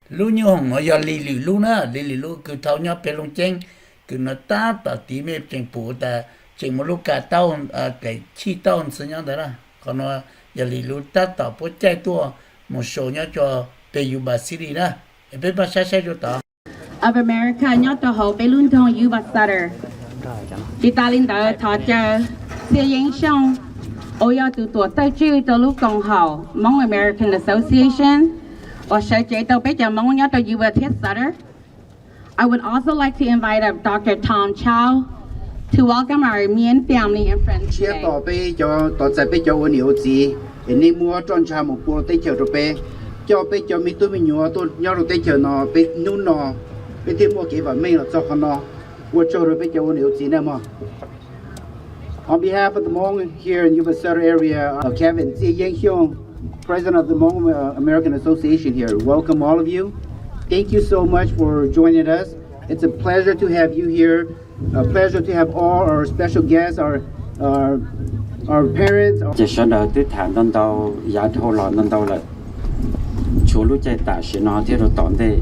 Lu như hồng họ giờ lì lì lu cứ thâu nhau bên lông chén cứ nó ta tao tí mẹ chén phụ ta chén một lúc cả tao cái chi tao sinh nhau đó là còn nó giờ lì lu ta tao bố chạy tua một số nhau cho bên Yuba City đó bên bà sai cho tao of America nhớ tàu hậu bên luôn thong Yuba Sutter chỉ ta linh đạo thọ chờ xe影相我要từ tuổi tới chưa từ lúc còn hậu Hmong American Association or sở chế tàu bây giờ Hmong nhớ tàu Yuba Sutter. I would also like to invite up Dr. Tom Chow to welcome our Armenian family and friends today. Tàu bây giờ tàu chạy bây giờ ở nhiều gì, nên mua tròn trà một bộ tới chờ rồi bây giờ mình tôi nhớ tôi nhớ rồi tới chờ nó bây nút nó bây thêm mua cái vật mình là cho con nó, mua cho rồi bây giờ ở nhiều gì nữa mà. On behalf of the Hmong here in Yuba Sutter area, Kevin Yang President of the Hmong American Association here, welcome all of you. Thank you so much for joining us. It's a pleasure to have you here. A pleasure to have all our special guests, our parents. Chỉ sau đó tôi thản đón đầu, giá thô lò đón đầu là chú lúc chạy tạ sĩ nó thì rồi tóm thế,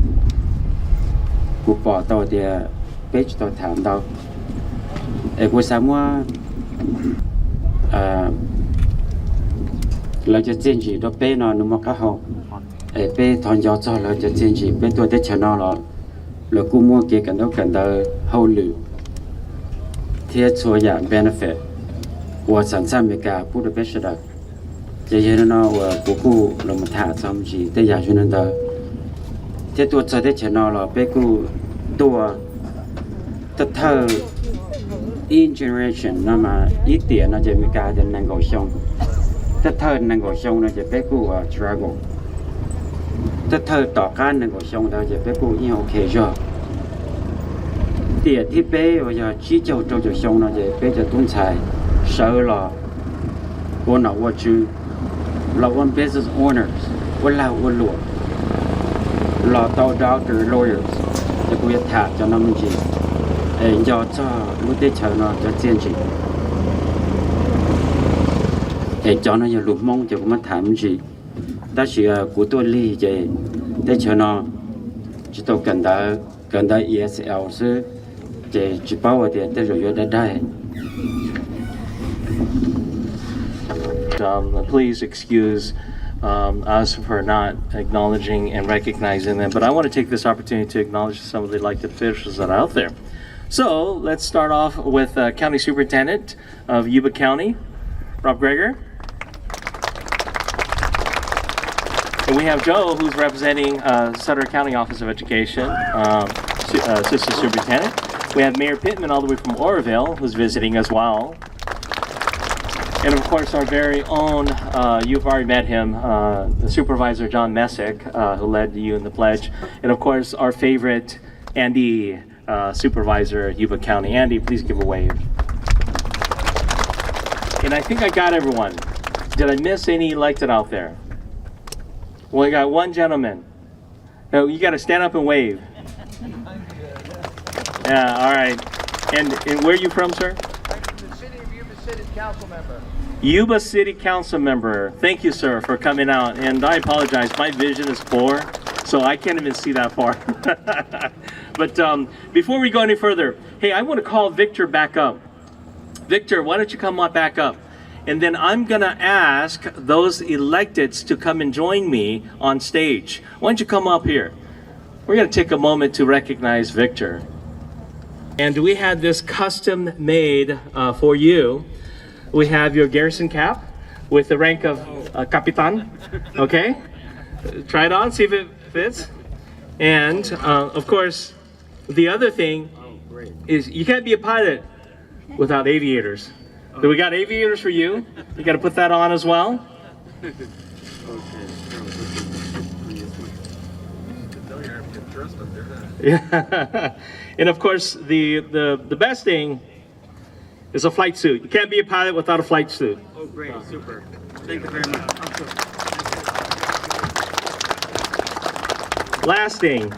cụ bỏ tàu thì page tàu thản đầu. Cụ sáng mua là cho trên gì đó bé nó mà cá hậu, bé thằng gió cho là cho trên gì bé tôi tới chờ nó là cụ mua cái cần đó hậu lử. 贴出呀 benefit， 我常常没干，不得别说的。这些人呢，我姑姑那么他咱们去，在亚洲人的，这多做的钱了，别个多，这他 in generation 那么一点呢就没干的能够上，这他能够上呢就别个struggle， 这他大家能够上的就别个也 OK 着。 địa thì bé bây giờ chỉ cho xong nó vậy bé cho tuân xài sợ là quân nào quân chứ là quân business owners quân là quân lụa là tàu doctor lawyers thì cũng thả cho nó mình chỉ giờ cho lúc đấy chờ nó cho tiền chỉ để cho nó giờ lụt mong cho cũng mất thả mình chỉ đó chỉ của tôi ly vậy để chờ nó chỉ tôi cần đã ESL chứ please excuse us for not acknowledging and recognizing them, but I want to take this opportunity to acknowledge some of the elected officials that are out there. So let's start off with County Superintendent of Yuba County, Rob Greger. And we have Joe, who's representing Sutter County Office of Education, Assistant Superintendent. We have Mayor Pittman all the way from Oroville, who's visiting as well. And of course, our very own, you've already met him, the Supervisor John Messick, who led you in the pledge. And of course, our favorite Andy, Supervisor Yuba County. Andy, please give a wave. And I think I got everyone. Did I miss any elected out there? Well, I got one gentleman. No, you got to stand up and wave. Yeah, all right. And where are you from, sir? I'm from the city of Yuba City Council member. Yuba City Council member. Thank you, sir, for coming out. And I apologize, my vision is poor, so I can't even see that far. But before we go any further, hey, I want to call Victor back up. Victor, why don't you come on back up? And then I'm going to ask those electeds to come and join me on stage. Why don't you come up here? We're going to take a moment to recognize Victor. And we had this custom made for you. We have your garrison cap with the rank of Capitan. Okay? Try it on, see if it fits. And of course, the other thing is you can't be a pilot without aviators. So we got aviators for you. You got to put that on as well. Yeah. And of course, the best thing is a flight suit. You can't be a pilot without a flight suit. Oh, great, super. Thank you very much. Last thing,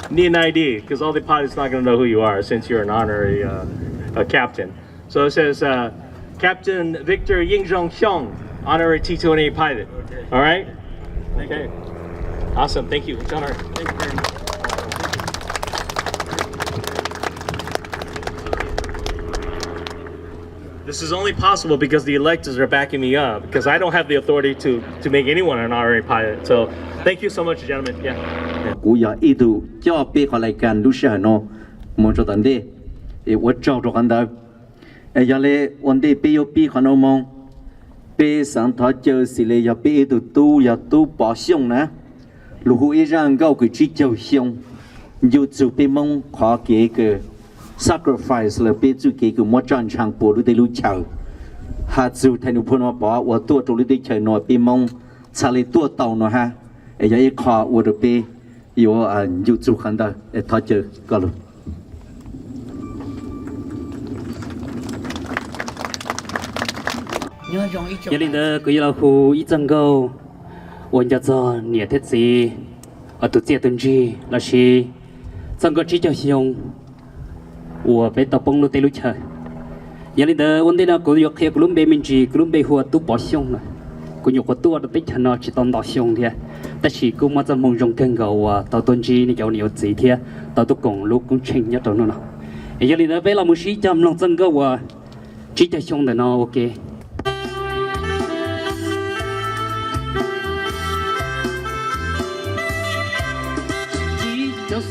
need an ID, because all the pilots not going to know who you are since you're an honorary captain. So it says Captain Victor Yingzhong Hyung, honorary T-28 pilot. Okay. All right? Thank Okay. you. Awesome. Thank you. It's Honorary. Thank you very much. This is only possible because the electors are backing me up, because I don't have the authority to make anyone an honorary pilot. So thank you so much, gentlemen. Yeah. cú giờ ít tu cho bé họ lại cần lúc sau nó muốn cho tận đi, tôi cho cho anh đó, giờ này vấn đề bé yo bé họ nó mong bé sáng thọ chờ xử lý giờ bé tu bỏ xong nè, lúc ấy rằng gạo cái chỉ chờ xong, dù chú bé mong khó cái sacrifice là bé chú cái một trận trang bộ lúc đấy lúc chờ, hạt chú thay nó phun bỏ, và tua trong lúc đấy chờ nó bé mong xả lấy tua tàu nó ha, giờ ấy khó và được bé yo dù chú khán đó thọ chờ có luôn. gia đình đó cứ là khu ít chân câu, ôn cho nhiều thiết gì, ở tụi trẻ tuần gì là gì, chân câu chỉ cho xong, và bé tập bóng lúc tây lúc chơi, gia đình đó ôn đây là cứយកkia cứ lúc bé mình chỉ cứ lúc bé hoa tu bỏ xong rồi, cứ nhục tu ở tích thành nó chỉ tồn đỏ xong thôi,แต่chỉ cũng mà chân mong rong keng cầu tàu tuần gì này kiểu nhiều gì thôi, tàu tu cùng lúc cũng chênh nhất rồi nó, gia đình đó bé là một sĩ chăm lòng chân câu chỉ cho xong để nó ok.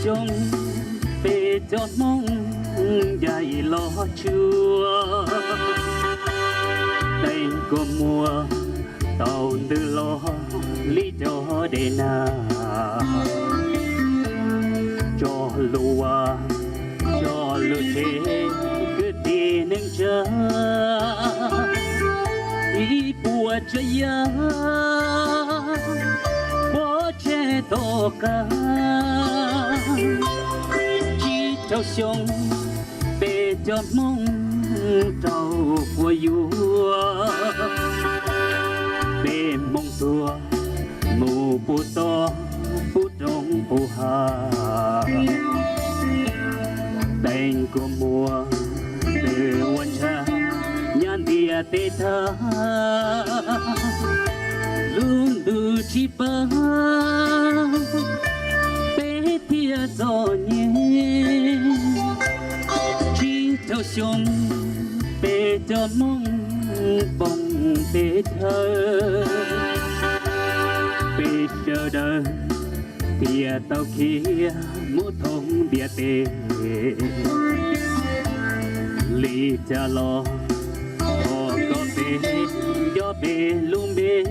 Sông về cho mong dài lo chưa đành có mùa tàu từ lo lý cho để na cho lúa thế cứ đi nên chờ đi bùa chơi bỏ che to cả chỉ trao sông về cho mong trao của vua về mong tua mù bù to bù trong bù hà đành của mùa từวันcha nhan địa tê tha luôn đủ chỉ ba bé tia gió nhẹ chỉ theo sông bé cho mong bông bé thơ bé chờ đợi tia tàu kia mua thông địa tê li cha lo có bé gió bé luôn bé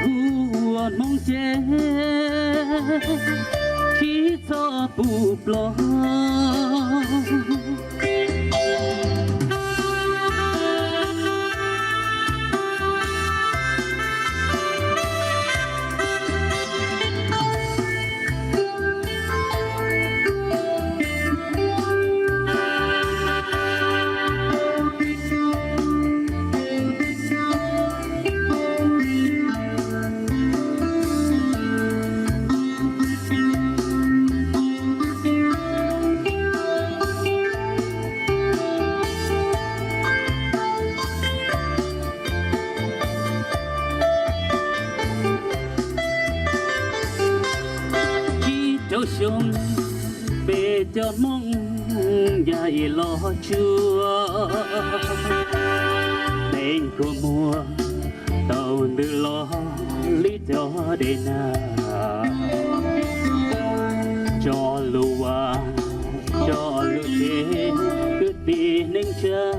buồn mong che chỉ cho bù lo sông về cho mong dài lo chưa bên của mùa tàu từ lo lý cho để na cho lúa thế cứ đi nên chờ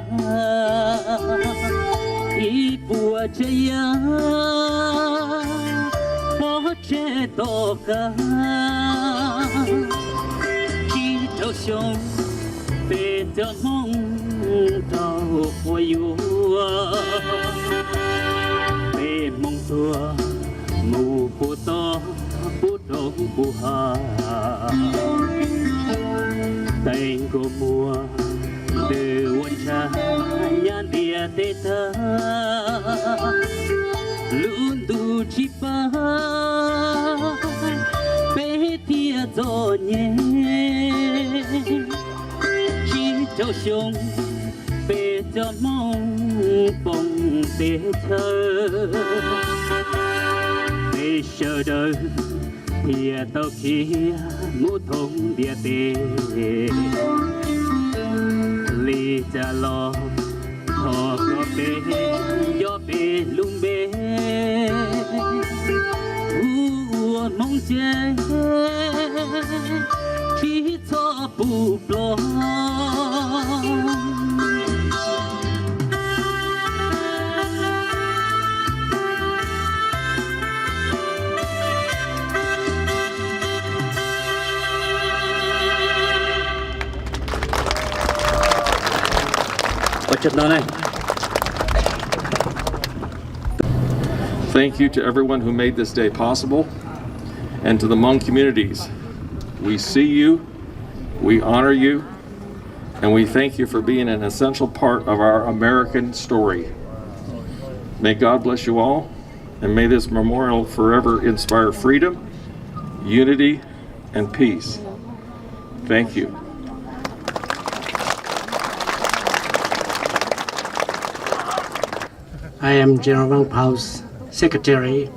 ý bùa chơi bỏ che to cả chỉ theo sông về cho mong tàu của vua về mong tua mù bù to bù đông bù hà tay của mùa từวันcha nhan địa tê thơ luôn đủ chỉ ba bé tia gió nhẹ chỉ cho sông bé cho mong bông bé thơ bé chờ đợi thì tao kia ngũ thông địa tê li cha lo thọ có bê gió bê lung bê mong che chỉ cho bù lo Thank you to everyone who made this day possible, and to the Hmong communities. We see you, we honor you, and we thank you for being an essential part of our American story. May God bless you all, and may this memorial forever inspire freedom, unity, and peace. Thank you. I am General Wang Pao's secretary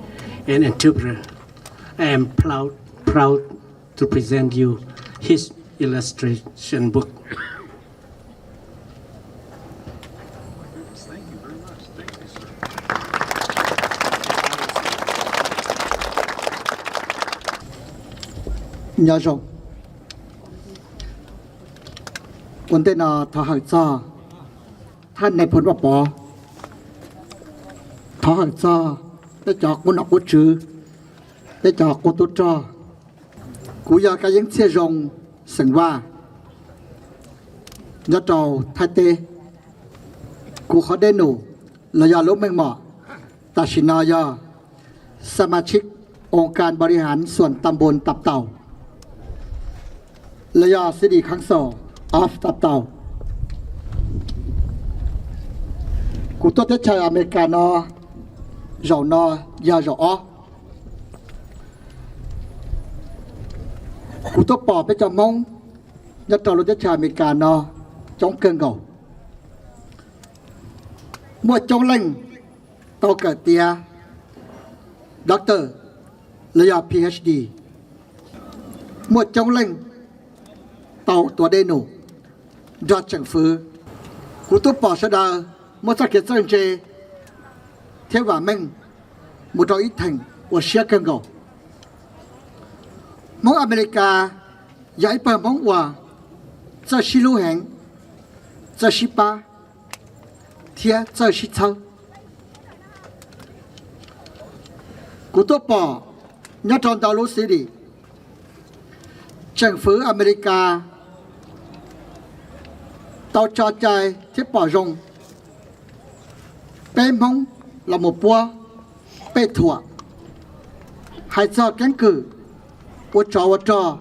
and interpreter. I am proud to present you his illustration book. Thank you very much. Thank you, sir. Nhớ rồi vấn đề là thọ hậu choท่านในผลว่าปอthọ hậu choได้จอกมุนออกกุชื่อได้จอกกุตุจอกูอยากจะยังเชี่ยรงสังว่าญาติเราไทยเตกูเขาได้หนูระยะล้มแมงหมอตัดสินนายาสมาชิกองค์การบริหารส่วนตำบลตับเต่าระยะสิดีครั้งสองออฟตับเต่ากูตัวเทชายอเมริกานอเจ้านอยาเจ้าอ้อกูตัวปอบไปจำมงยัดตัวรถเทชายอเมริกานอจงเกินเก่าเมื่อจงเล่งโตเกิดเตียด็อกเตอร์ระยะ PhD เมื่อจงเล่งเต่าตัวเดนูยอดจังฟื้กูตัวปอชดาเมื่อสักเกียรติเจเทว่าแม่งมุดอีแทงว่าเชียกันก่อมองอเมริกาใหญ่เปิดมองว่าจะชิลูแหงจะชิปาเทียจะชิเชกูตัวปอยัดทอนดาวลุสิดีจังฟื้อเมริกาตาวจอใจที่ปอรงเป็นมงlà một búa bê thua hai cho cánh cử búa trò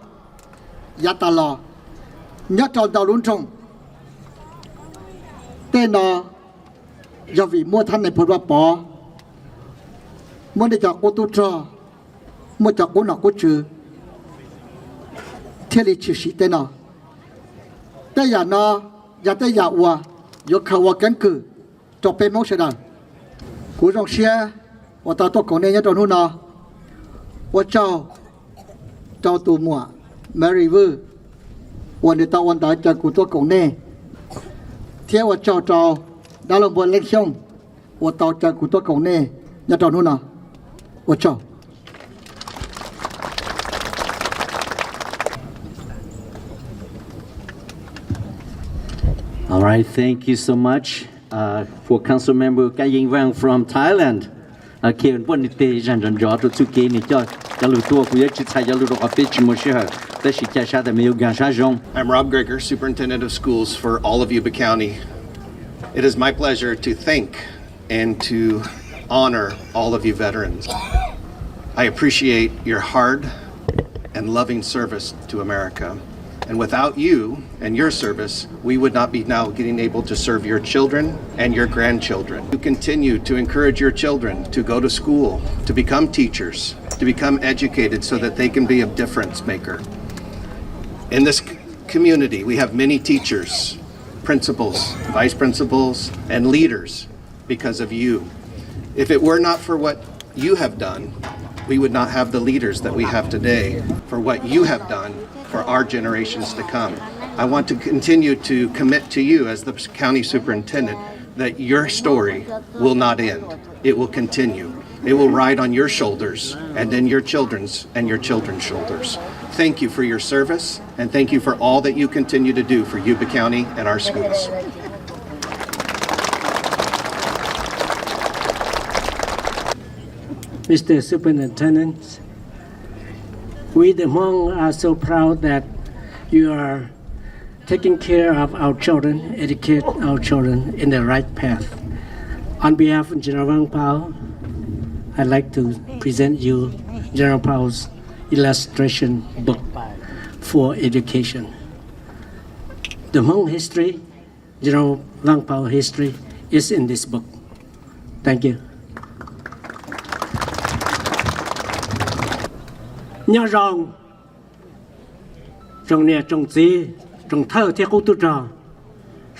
giá ta lò nhớ tròn đầu luôn trong tên nó do vì mua thân này phật bỏ mua để cho cô tu trò mua cho cô nào cô trừ thế thì chỉ sĩ tên nó tên nhà nó nhà tên nhà ua do khâu cánh cử cho bê mong sẽ đàn cú trong xe và tao tôi còn nên nhớ trong hôm nào và cháu tụ mùa Mary Vu và người ta quan đại cho cú tôi còn nên theo và cháu đã làm một lệnh xong và tao cho cú tôi còn nên nhớ trong hôm nào và cháu. All right, thank you so much. For Council Member Kai Ying Wang from Thailand, Kevin Bonite Jan Jaw to Kini Jalutua, Kuyachi Jalu of Pitchmosher, that she cash out the Mayo Ganshajon. I'm Rob Greger, Superintendent of Schools for all of Yuba County. It is my pleasure to thank and to honor all of you veterans. I appreciate your hard and loving service to America. And without you and your service, we would not be now getting able to serve your children and your grandchildren. You continue to encourage your children to go to school, to become teachers, to become educated so that they can be a difference maker. In this community, we have many teachers, principals, vice principals, and leaders because of you. If it were not for what you have done, we would not have the leaders that we have today for what you have done for our generations to come. I want to continue to commit to you as the county superintendent that your story will not end. It will continue. It will ride on your shoulders and then your children's and your children's shoulders. Thank you for your service and thank you for all that you continue to do for Yuba County and our schools. Mr. Superintendent, we the Hmong are so proud that you are taking care of our children, educate our children in the right path. On behalf of General Wang Pao, I'd like to present you General Pao's illustration book for education. The Hmong history, General Wang Pao history, is in this book. Thank you. Nhớ rằng trong nhà trong gì trong thơ theo cô tu trò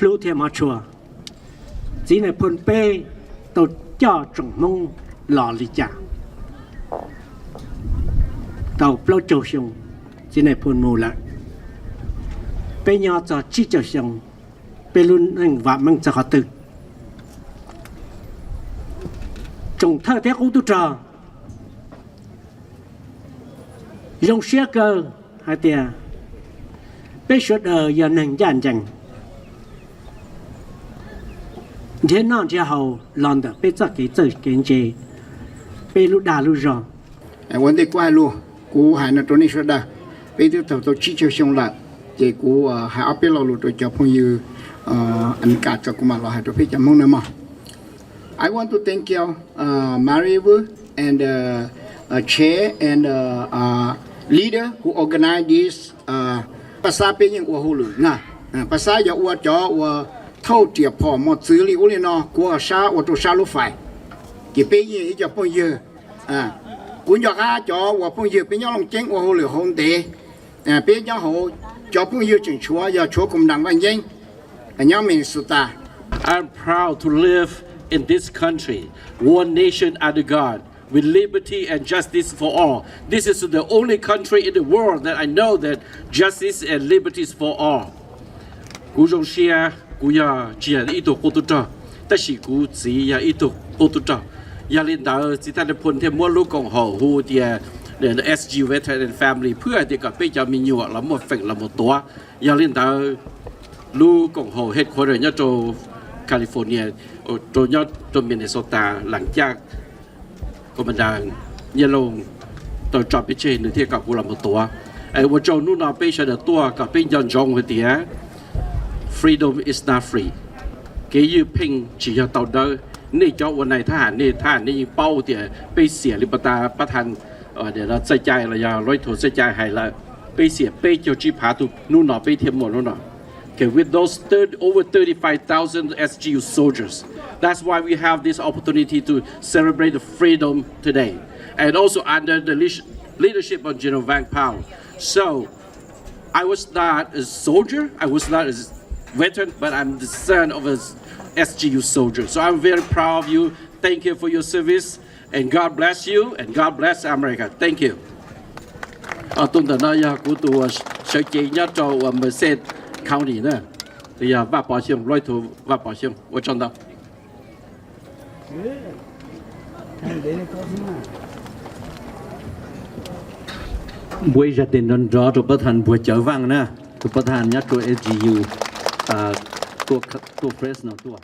lưu theo mà chùa chỉ này phun pe tàu cho trong mông lò lì chả tàu plau châu sông chỉ này phun mù lại pe nhỏ cho chi châu sông pe luôn anh và mang cho họ tự trong thơ theo cô tu trò dùng xe cơ hai tia bé suốt giờ nâng dàn dần thế nào cho hậu làm được bé chắc cái chơi kiến chế bé lúc đà lúc rồi vấn đề qua luôn cú hai nó trốn đi suốt đời bé tiếp tục tôi chỉ cho xong lại thì cú hai áp bé lo luôn tôi cho phong như anh cả cho cú mà lo hai tôi phải chăm mong nữa mà I want to thank you Marivu and chair and leader who organized this pasal pe yang wa hulu na pasal ya wa cho wa thâu tiệp phò một xử lý uli no của sa wa to sa lu phải ki pe yi cho phong year cũng cho ga cho wa phong year pe nhau long cheng wa hulu hong de pe nhau ho cho phong year chỉnh chúa ya chúa cùng đảng văn danh nhau mình su ta. I'm proud to live in this country, one nation under God, with liberty and justice for all. This is the only country in the world that I know that justice and liberty is for all. Cú rong xia, cú ya chia ít tổ cô tu trò, ta chỉ cú chỉ ya ít tổ cô tu trò. Ya lên đó chỉ ta được phun thêm mua lúa cộng hậu hu địa để SG Veteran and Family เพื่อที่กับไปจะมีอยู่ละหมดฝั่งละหมดตัวya lên đó lúa cộng hậu headquarter เนี่ยโจแคลิฟอร์เนียโจเนี่ยโจมินเนโซตาหลังจากก็มันดังเนี่ยลงตัวจอบไปเช่นหนึ่งที่กับกูลำตัวไอ้ว่าเจ้านู่นเอาไปเฉลี่ยตัวกับเป็นยันจงหัวเดีย freedom is not free เกี่ยเพ่งchỉ cho tàu đóนี่เจ้าวันไหนทหารนี่ยิงเป้าเดียไปเสียลิบตาประธานเดี๋ยวเราใส่ใจเราอย่าร้อยถั่วใส่ใจให้ละไปเสียไปเจ้าจีพาตุนู่นเอาไปเทียมหมดนู่นเอาOkay, with those over 35,000 SGU soldiers, that's why we have this opportunity to celebrate the freedom today, and also under the leadership of General Wang Pao. So, I was not a soldier, I was not a veteran, but I'm the son of a SGU soldier. So I'm very proud of you. Thank you for your service, and God bless you, and God bless America. Thank you. Tôi đã nói của tôi sẽ chỉ nhớ cho mình sẽ county 呢，对呀，万保险来头万保险，我知道。buổi gia đình non rõ choประธานbuổi chợ vang nè, choประธานnhắc của SGU,ตัว press เนาะตัว